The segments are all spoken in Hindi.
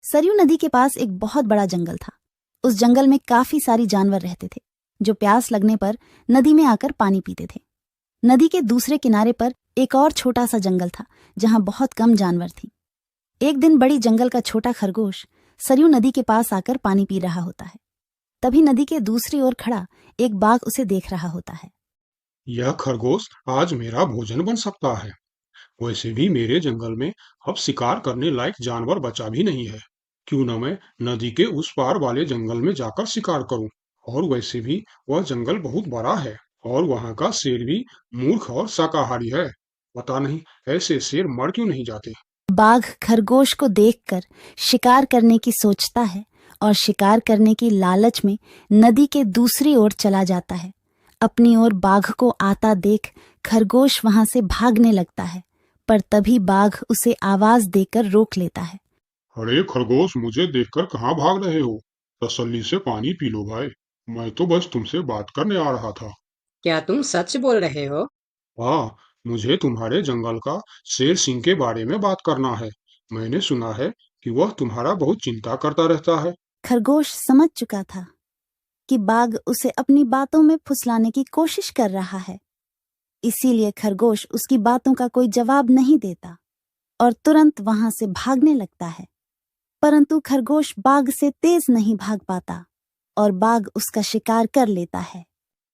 सरयू नदी के पास एक बहुत बड़ा जंगल था। उस जंगल में काफी सारी जानवर रहते थे जो प्यास लगने पर नदी में आकर पानी पीते थे। नदी के दूसरे किनारे पर एक और छोटा सा जंगल था जहां बहुत कम जानवर थी। एक दिन बड़ी जंगल का छोटा खरगोश सरयू नदी के पास आकर पानी पी रहा होता है। तभी नदी के दूसरी ओर खड़ा एक बाघ उसे देख रहा होता है। यह खरगोश आज मेरा भोजन बन सकता है। वैसे भी मेरे जंगल में अब शिकार करने लायक जानवर बचा भी नहीं है। क्यों न मैं नदी के उस पार वाले जंगल में जाकर शिकार करूं। और वैसे भी वह जंगल बहुत बड़ा है और वहां का शेर भी मूर्ख और शाकाहारी है। पता नहीं ऐसे शेर मर क्यों नहीं जाते। बाघ खरगोश को देखकर शिकार करने की सोचता है और शिकार करने की लालच में नदी के दूसरी ओर चला जाता है। अपनी ओर बाघ को आता देख खरगोश वहां से भागने लगता है, पर तभी बाघ उसे आवाज देकर रोक लेता है। अरे खरगोश, मुझे देखकर कहाँ भाग रहे हो? तसल्ली से पानी पी लो भाई। मैं तो बस तुमसे बात करने आ रहा था। क्या तुम सच बोल रहे हो? हाँ, मुझे तुम्हारे जंगल का शेर सिंह के बारे में बात करना है। मैंने सुना है कि वह तुम्हारा बहुत चिंता करता रहता है। खरगोश समझ चुका था कि बाघ उसे अपनी बातों में फुसलाने की कोशिश कर रहा है। इसीलिए खरगोश उसकी बातों का कोई जवाब नहीं देता और तुरंत वहां से भागने लगता है। परंतु खरगोश बाघ से तेज नहीं भाग पाता और बाघ उसका शिकार कर लेता है।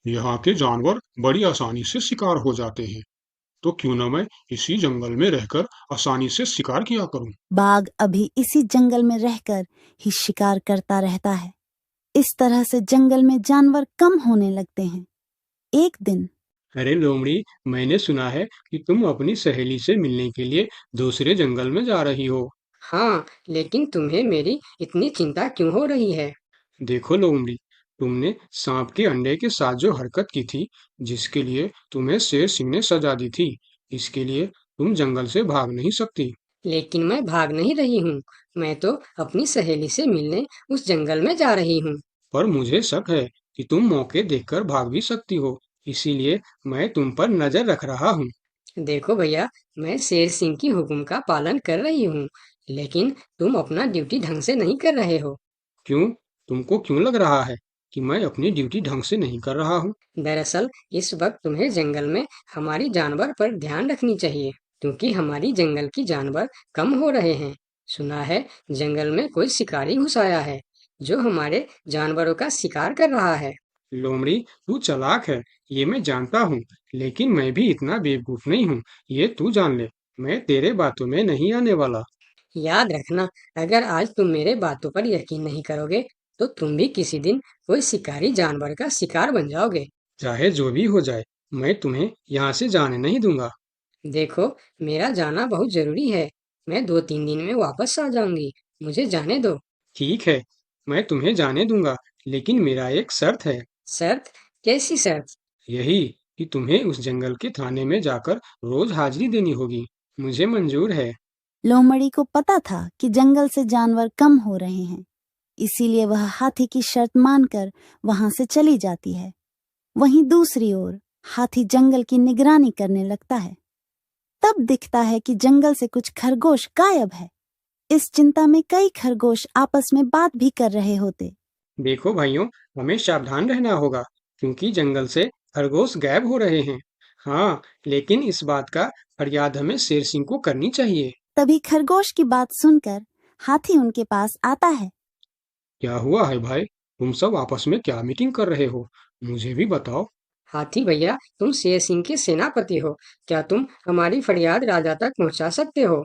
यहाँ के जानवर बड़ी आसानी से शिकार हो जाते हैं, तो क्यों न मैं इसी जंगल में रहकर आसानी से शिकार किया करूं। बाघ अभी इसी जंगल में रहकर ही शिकार करता रहता है। इस तरह से जंगल में जानवर कम होने लगते हैं। एक दिन अरे लोमड़ी, मैंने सुना है कि तुम अपनी सहेली से मिलने के लिए दूसरे जंगल में जा रही हो। हाँ, लेकिन तुम्हें मेरी इतनी चिंता क्यों हो रही है? देखो लोमड़ी, तुमने सांप के अंडे के साथ जो हरकत की थी, जिसके लिए तुम्हें शेर सिंह ने सजा दी थी, इसके लिए तुम जंगल से भाग नहीं सकती। लेकिन मैं भाग नहीं रही हूँ। मैं तो अपनी सहेली से मिलने उस जंगल में जा रही हूँ। पर मुझे शक है कि तुम मौके देखकर भाग भी सकती हो, इसीलिए मैं तुम पर नजर रख रहा हूँ। देखो भैया, मैं शेर सिंह की हुक्म का पालन कर रही हूँ, लेकिन तुम अपना ड्यूटी ढंग से नहीं कर रहे हो। क्यों? तुमको क्यों लग रहा है कि मैं अपनी ड्यूटी ढंग से नहीं कर रहा हूँ? दरअसल इस वक्त तुम्हें जंगल में हमारी जानवर पर ध्यान रखनी चाहिए, क्योंकि हमारी जंगल की जानवर कम हो रहे हैं। सुना है जंगल में कोई शिकारी घुस आया है जो हमारे जानवरों का शिकार कर रहा है। लोमड़ी, तू चालाक है, ये मैं जानता हूँ, लेकिन मैं भी इतना बेवकूफ नहीं हूँ, ये तू जान ले। मैं तेरे बातों में नहीं आने वाला। याद रखना, अगर आज तुम मेरे बातों पर यकीन नहीं करोगे तो तुम भी किसी दिन कोई शिकारी जानवर का शिकार बन जाओगे। चाहे जो भी हो जाए, मैं तुम्हें यहाँ से जाने नहीं दूंगा। देखो, मेरा जाना बहुत जरूरी है। मैं 2-3 दिन में वापस आ जाऊंगी। मुझे जाने दो। ठीक है, मैं तुम्हें जाने दूंगा, लेकिन मेरा एक शर्त है। शर्त? कैसी शर्त? यही कि तुम्हें उस जंगल के थाने में जाकर रोज हाजिरी देनी होगी। मुझे मंजूर है। लोमड़ी को पता था कि जंगल से जानवर कम हो रहे हैं, इसीलिए वह हाथी की शर्त मानकर वहां से चली जाती है। वहीं दूसरी ओर हाथी जंगल की निगरानी करने लगता है। तब दिखता है कि जंगल से कुछ खरगोश गायब है। इस चिंता में कई खरगोश आपस में बात भी कर रहे होते। देखो भाइयों, हमें सावधान रहना होगा, क्योंकि जंगल से खरगोश गायब हो रहे हैं। हाँ, लेकिन इस बात का फरियाद हमें शेर सिंह को करनी चाहिए। तभी खरगोश की बात सुनकर हाथी उनके पास आता है। क्या हुआ है भाई? तुम सब आपस में क्या मीटिंग कर रहे हो? मुझे भी बताओ। हाथी भैया, तुम शेर सिंह के सेनापति हो। क्या तुम हमारी फरियाद राजा तक पहुंचा सकते हो?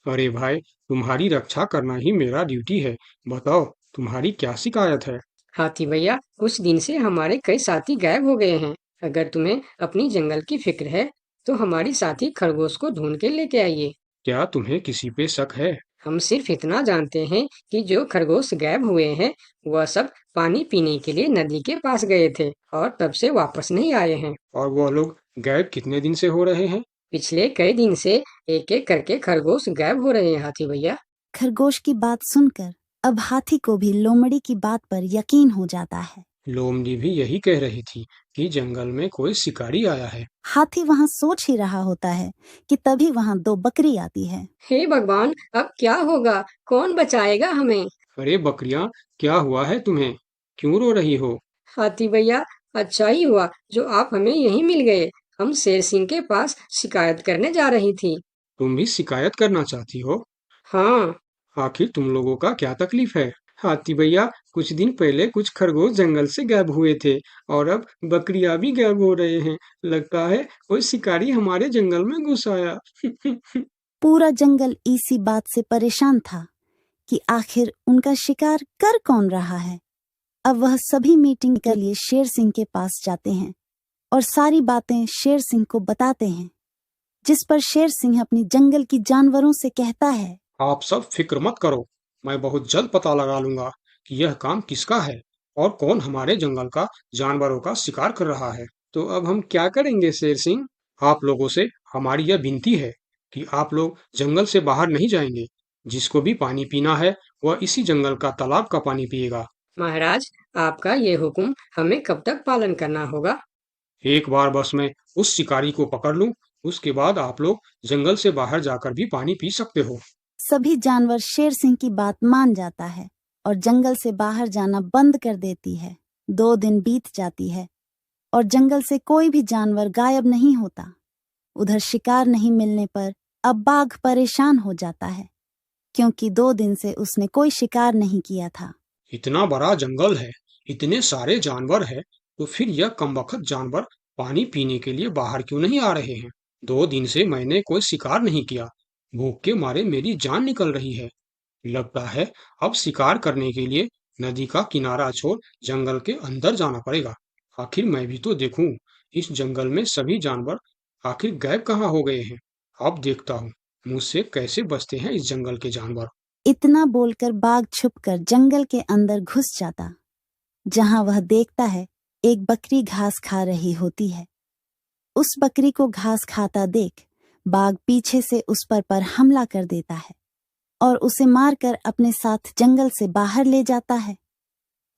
अरे भाई, तुम्हारी रक्षा करना ही मेरा ड्यूटी है। बताओ, तुम्हारी क्या शिकायत है? हाथी भैया, कुछ दिन से हमारे कई साथी गायब हो गए हैं। अगर तुम्हें अपनी जंगल की फिक्र है तो हमारी साथी खरगोश को ढूंढ के लेके आइए। क्या तुम्हें किसी पे शक है? हम सिर्फ इतना जानते हैं कि जो खरगोश गायब हुए हैं वह सब पानी पीने के लिए नदी के पास गए थे और तब से वापस नहीं आए हैं। और वह लोग गायब कितने दिन से हो रहे हैं? पिछले कई दिन से एक एक करके खरगोश गायब हो रहे हैं हाथी भैया। खरगोश की बात सुनकर अब हाथी को भी लोमड़ी की बात पर यकीन हो जाता है। लोमड़ी भी यही कह रही थी कि जंगल में कोई शिकारी आया है। हाथी वहां सोच ही रहा होता है कि तभी वहां 2 बकरी आती है। हे भगवान, अब क्या होगा? कौन बचाएगा हमें? अरे बकरियां, क्या हुआ है तुम्हें? क्यों रो रही हो? हाथी भैया, अच्छा ही हुआ जो आप हमें यहीं मिल गए। हम शेर सिंह के पास शिकायत करने जा रही थी। तुम भी शिकायत करना चाहती हो? हाँ, आखिर तुम लोगों का क्या तकलीफ है? हाथी भैया, कुछ दिन पहले कुछ खरगोश जंगल से गायब हुए थे और अब बकरियां भी गायब हो रहे हैं। लगता है कोई शिकारी हमारे जंगल में घुस आया। पूरा जंगल इसी बात से परेशान था कि आखिर उनका शिकार कर कौन रहा है। अब वह सभी मीटिंग के लिए शेर सिंह के पास जाते हैं और सारी बातें शेर सिंह को बताते हैं, जिस पर शेर सिंह अपनी जंगल की जानवरों से कहता है। आप सब फिक्र मत करो, मैं बहुत जल्द पता लगा लूंगा कि यह काम किसका है और कौन हमारे जंगल का जानवरों का शिकार कर रहा है। तो अब हम क्या करेंगे शेर सिंह? आप लोगों से हमारी यह विनती है कि आप लोग जंगल से बाहर नहीं जाएंगे। जिसको भी पानी पीना है वह इसी जंगल का तालाब का पानी पिएगा। महाराज, आपका ये हुक्म हमें कब तक पालन करना होगा? एक बार बस मैं उस शिकारी को पकड़ लूं, उसके बाद आप लोग जंगल से बाहर जाकर भी पानी पी सकते हो। सभी जानवर शेर सिंह की बात मान जाता है और जंगल से बाहर जाना बंद कर देती है। 2 दिन बीत जाती है और जंगल से कोई भी जानवर गायब नहीं होता। उधर शिकार नहीं मिलने पर अब बाघ परेशान हो जाता है, क्योंकि 2 दिन से उसने कोई शिकार नहीं किया था। इतना बड़ा जंगल है, इतने सारे जानवर है, तो फिर यह कमबख्त जानवर पानी पीने के लिए बाहर क्यों नहीं आ रहे हैं? 2 दिन से मैंने कोई शिकार नहीं किया, भूख के मारे मेरी जान निकल रही है। लगता है अब शिकार करने के लिए नदी का किनारा छोड़ जंगल के अंदर जाना पड़ेगा। आखिर मैं भी तो देखूं, इस जंगल में सभी जानवर आखिर गायब कहाँ हो गए हैं। अब देखता हूँ मुझसे कैसे बचते हैं इस जंगल के जानवर। इतना बोलकर बाघ छुपकर जंगल के अंदर घुस जाता, जहां वह देखता है एक बकरी घास खा रही होती है। उस बकरी को घास खाता देख बाघ पीछे से उस पर हमला कर देता है और उसे मारकर अपने साथ जंगल से बाहर ले जाता है।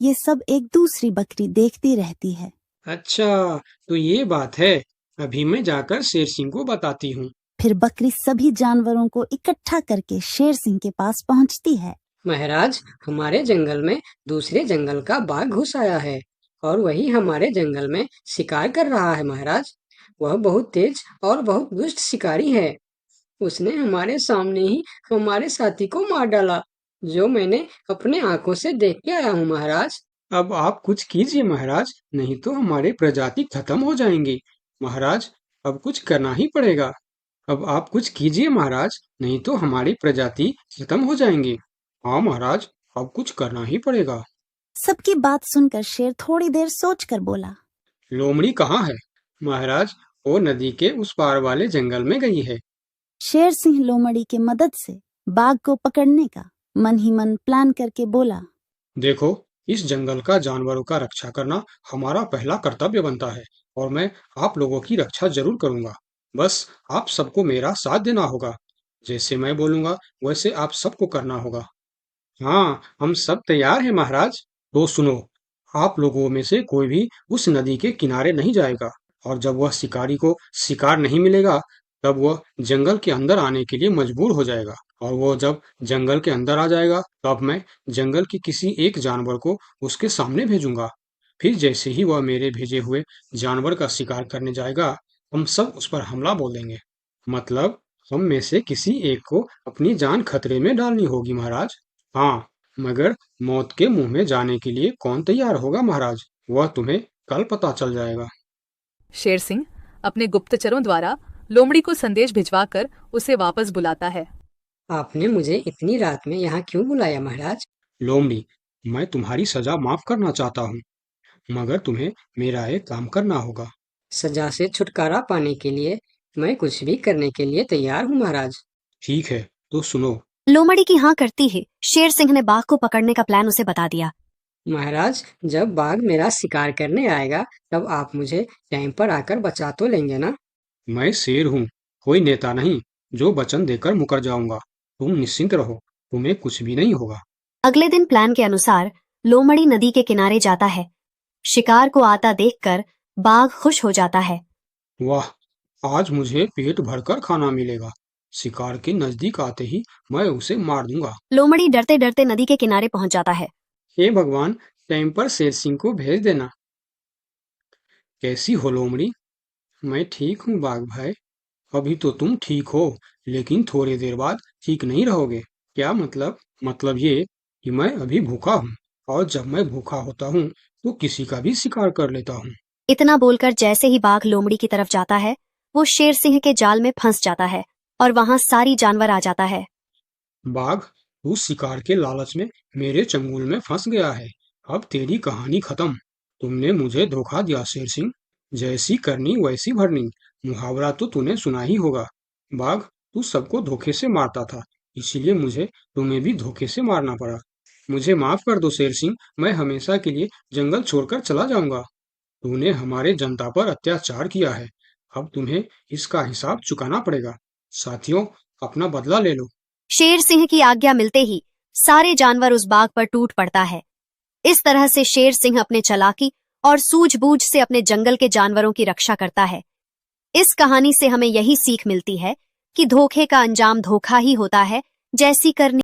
ये सब एक दूसरी बकरी देखती रहती है। अच्छा, तो ये बात है। अभी मैं जाकर शेर सिंह को बताती हूँ। फिर बकरी सभी जानवरों को इकट्ठा करके शेर सिंह के पास पहुंचती है। महाराज, हमारे जंगल में दूसरे जंगल का बाघ घुस आया है और वही हमारे जंगल में शिकार कर रहा है। महाराज, वह बहुत तेज और बहुत दुष्ट शिकारी है। उसने हमारे सामने ही हमारे साथी को मार डाला, जो मैंने अपने आंखों से देख के आया हूँ। महाराज, अब आप कुछ कीजिए महाराज, नहीं तो हमारे प्रजाति खत्म हो जाएंगी। महाराज, अब कुछ करना ही पड़ेगा। अब आप कुछ कीजिए महाराज, नहीं तो हमारी प्रजाति खत्म हो जाएंगी। हाँ महाराज, अब कुछ करना ही पड़ेगा। सबकी बात सुनकर शेर थोड़ी देर सोचकर बोला। लोमड़ी कहाँ है? महाराज, वो नदी के उस पार वाले जंगल में गई है। शेर सिंह लोमड़ी के मदद से बाघ को पकड़ने का मन ही मन प्लान करके बोला। देखो, इस जंगल का जानवरों का रक्षा करना हमारा पहला कर्तव्य बनता है और मैं आप लोगों की रक्षा जरूर करूंगा। बस आप सबको मेरा साथ देना होगा। जैसे मैं बोलूंगा वैसे आप सबको करना होगा। हाँ, हम सब तैयार हैं महाराज। तो सुनो, आप लोगों में से कोई भी उस नदी के किनारे नहीं जाएगा और जब वह शिकारी को शिकार नहीं मिलेगा तब वह जंगल के अंदर आने के लिए मजबूर हो जाएगा और वो जब जंगल के अंदर आ जाएगा तब मैं जंगल की किसी एक जानवर को उसके सामने भेजूंगा। फिर जैसे ही वह मेरे भेजे हुए जानवर का शिकार करने जाएगा हम सब उस पर हमला बोल देंगे। मतलब हम में से किसी एक को अपनी जान खतरे में डालनी होगी महाराज। हाँ, मगर मौत के मुंह में जाने के लिए कौन तैयार होगा महाराज, वह तुम्हें कल पता चल जाएगा। शेर सिंह अपने गुप्तचरों द्वारा लोमड़ी को संदेश भिजवाकर उसे वापस बुलाता है। आपने मुझे इतनी रात में यहाँ क्यों बुलाया महाराज? लोमड़ी, मैं तुम्हारी सजा माफ करना चाहता हूँ, मगर तुम्हें मेरा एक काम करना होगा। सजा से छुटकारा पाने के लिए मैं कुछ भी करने के लिए तैयार हूँ महाराज। ठीक है, तो सुनो। लोमड़ी की हाँ करती ही शेर सिंह ने बाघ को पकड़ने का प्लान उसे बता दिया। महाराज, जब बाघ मेरा शिकार करने आएगा तब आप मुझे टाइम पर आकर बचा तो लेंगे ना? मैं शेर हूँ, कोई नेता नहीं जो वचन देकर मुकर जाऊंगा। तुम निश्चिंत रहो, तुम्हें कुछ भी नहीं होगा। अगले दिन प्लान के अनुसार लोमड़ी नदी के किनारे जाता है शिकार को आता देखकर बाघ खुश हो जाता है। वाह, आज मुझे पेट भरकर खाना मिलेगा। शिकार के नजदीक आते ही मैं उसे मार दूंगा। लोमड़ी डरते डरते नदी के किनारे पहुंच जाता है। हे भगवान, टाइम पर शेर सिंह को भेज देना। कैसी हो लोमड़ी? मैं ठीक हूँ बाघ भाई। अभी तो तुम ठीक हो, लेकिन थोड़ी देर बाद ठीक नहीं रहोगे। क्या मतलब? मतलब ये कि मैं अभी भूखा हूँ, और जब मैं भूखा होता हूँ तो किसी का भी शिकार कर लेता हूँ। इतना बोलकर जैसे ही बाघ लोमड़ी की तरफ जाता है, वो शेर सिंह के जाल में फंस जाता है और वहां सारी जानवर आ जाता है। बाघ, तू शिकार के लालच में मेरे चंगुल में फंस गया है। अब तेरी कहानी खत्म। तुमने मुझे धोखा दिया शेर सिंह। जैसी करनी वैसी भरनी, मुहावरा तो तूने सुना ही होगा। बाघ, तू सबको धोखे से मारता था, इसीलिए मुझे तुम्हें भी धोखे से मारना पड़ा। मुझे माफ कर दो शेर सिंह, मैं हमेशा के लिए जंगल छोड़कर चला जाऊंगा। तूने हमारे जनता पर अत्याचार किया है, अब तुम्हें इसका हिसाब चुकाना पड़ेगा। साथियों, अपना बदला ले लो। शेर सिंह की आज्ञा मिलते ही सारे जानवर उस बाघ पर टूट पड़ता है। इस तरह से शेर सिंह अपने चालाकी और सूझबूझ से अपने जंगल के जानवरों की रक्षा करता है। इस कहानी से हमें यही सीख मिलती है कि धोखे का अंजाम धोखा ही होता है। जैसी करनी